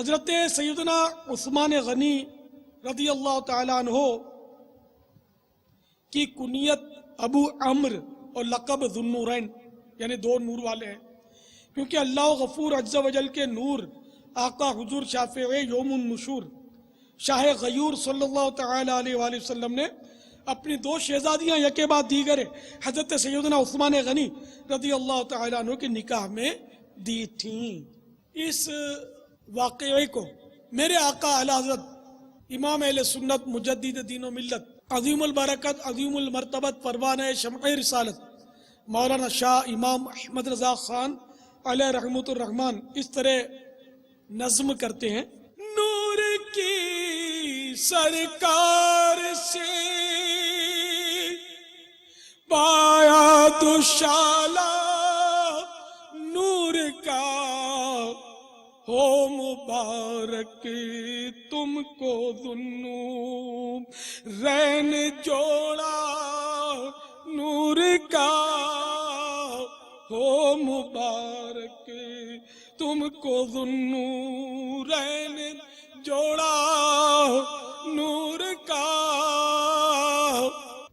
حضرت سیدنا عثمان غنی رضی اللہ تعالیٰ عنہ کی کنیت ابو عمر اور لقب ذو النورین یعنی دو نور والے ہیں، کیونکہ اللہ غفور عز و جل کے نور آقا حضور شافع یوم النشور شاہ غیور صلی اللہ تعالی علیہ وآلہ وسلم نے اپنی دو شہزادیاں یکے بعد دیگر حضرت سیدنا عثمان غنی رضی اللہ تعالی عنہ کے نکاح میں دی تھیں۔ اس واقعے کو میرے آقا اعلی حضرت امام اہل سنت مجدد دین و ملت عظیم البرکت عظیم المرتبت پروانہ شمع رسالت مولانا شاہ امام احمد رضا خان علیہ رحمۃ الرحمن اس طرح نظم کرتے ہیں: نور کی سرکار سے پایا دوشالہ نور کا ہو مبارک تم کو ذوالنور رین جوڑا نور کا ہو مبارک تم کو ذوالنور رین جوڑا نور کا۔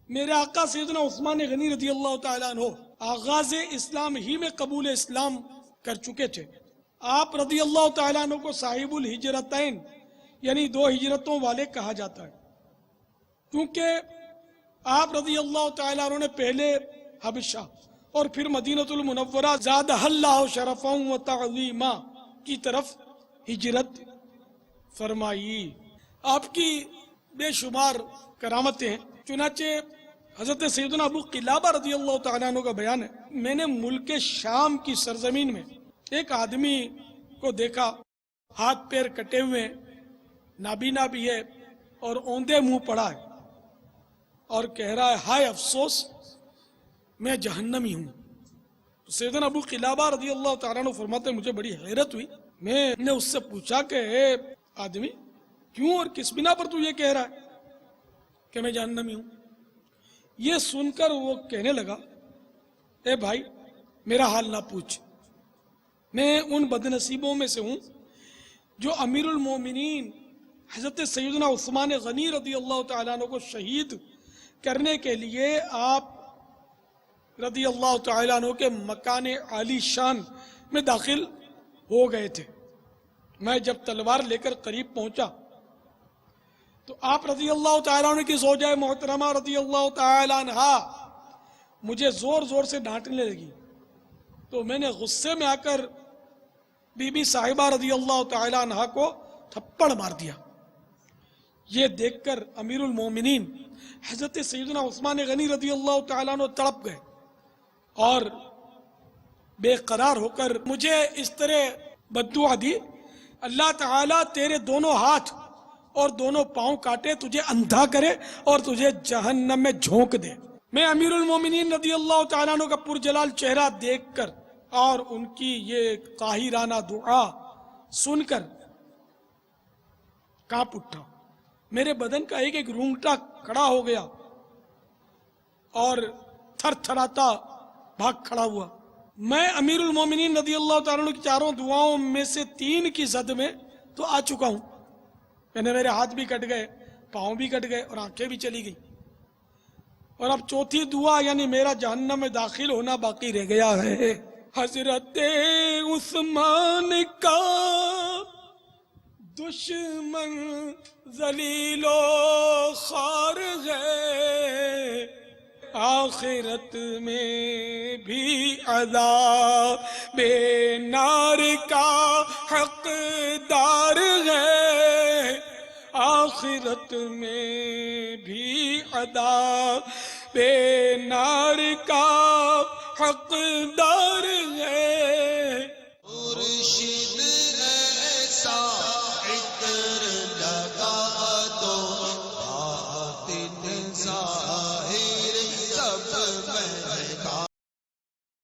میرے آقا سیدنا عثمان غنی رضی اللہ تعالیٰ عنہ آغاز اسلام ہی میں قبول اسلام کر چکے تھے۔ آپ رضی اللہ تعالیٰ عنہ کو صاحب الہجرتین یعنی دو ہجرتوں والے کہا جاتا ہے، کیونکہ آپ رضی اللہ تعالیٰ عنہ نے پہلے حبشہ اور پھر مدینۃ المنورہ زادہ اللہ شرفا و تعظیما کی طرف ہجرت فرمائی۔ آپ کی بے شمار کرامتیں ہیں، چنانچہ حضرت سیدنا ابو قلابہ رضی اللہ تعالیٰ عنہ کا بیان ہے: میں نے ملک شام کی سرزمین میں ایک آدمی کو دیکھا، ہاتھ پیر کٹے ہوئے ہیں، نابینا بھی ہے اور اوندے منہ پڑا ہے، اور کہہ رہا ہے ہائے افسوس میں جہنمی ہوں۔ سیدنا ابو قلابہ رضی اللہ تعالیٰ عنہ فرماتے ہیں مجھے بڑی حیرت ہوئی۔ میں نے اس سے پوچھا کہ اے آدمی کیوں اور کس بنا پر تو یہ کہہ رہا ہے کہ میں جہنمی ہوں؟ یہ سن کر وہ کہنے لگا اے بھائی میرا حال نہ پوچھ، میں ان بدنصیبوں میں سے ہوں جو امیر المومنین حضرت سیدنا عثمان غنی رضی اللہ تعالیٰ عنہ کو شہید کرنے کے لیے آپ رضی اللہ تعالیٰ عنہ کے مکان عالی شان میں داخل ہو گئے تھے۔ میں جب تلوار لے کر قریب پہنچا تو آپ رضی اللہ تعالیٰ عنہ کی زوجہ محترمہ رضی اللہ تعالیٰ عنہ مجھے زور زور سے ڈانٹنے لگی، تو میں نے غصے میں آ کر بی بی صاحبہ رضی اللہ تعالیٰ عنہ کو تھپڑ مار دیا۔ یہ دیکھ کر امیر المومنین حضرت سیدنا عثمان غنی رضی اللہ تعالیٰ عنہ تڑپ گئے اور بے قرار ہو کر مجھے اس طرح بددعا دی: اللہ تعالیٰ تیرے دونوں ہاتھ اور دونوں پاؤں کاٹے، تجھے اندھا کرے اور تجھے جہنم میں جھونک دے۔ میں امیر المومنین رضی اللہ تعالیٰ عنہ کا پرجلال چہرہ دیکھ کر اور ان کی یہ قاہرانہ دعا سن کر کانپ اٹھا، میرے بدن کا ایک ایک رونگٹا کھڑا ہو گیا اور تھر تھراتا بھاگ کھڑا ہوا۔ میں امیر المومنین رضی اللہ تعالیٰ عنہ کی چاروں دعاؤں میں سے 3 کی زد میں تو آ چکا ہوں، یعنی میرے ہاتھ بھی کٹ گئے، پاؤں بھی کٹ گئے اور آنکھیں بھی چلی گئی، اور اب 4تھی دعا یعنی میرا جہنم میں داخل ہونا باقی رہ گیا ہے۔ حضرت عثمان کا دشمن ذلیل و خوار ہے، آخرت میں بھی عذاب نار کا حقدار ہے، آخرت میں بھی عذاب نار کا حقدار ہے۔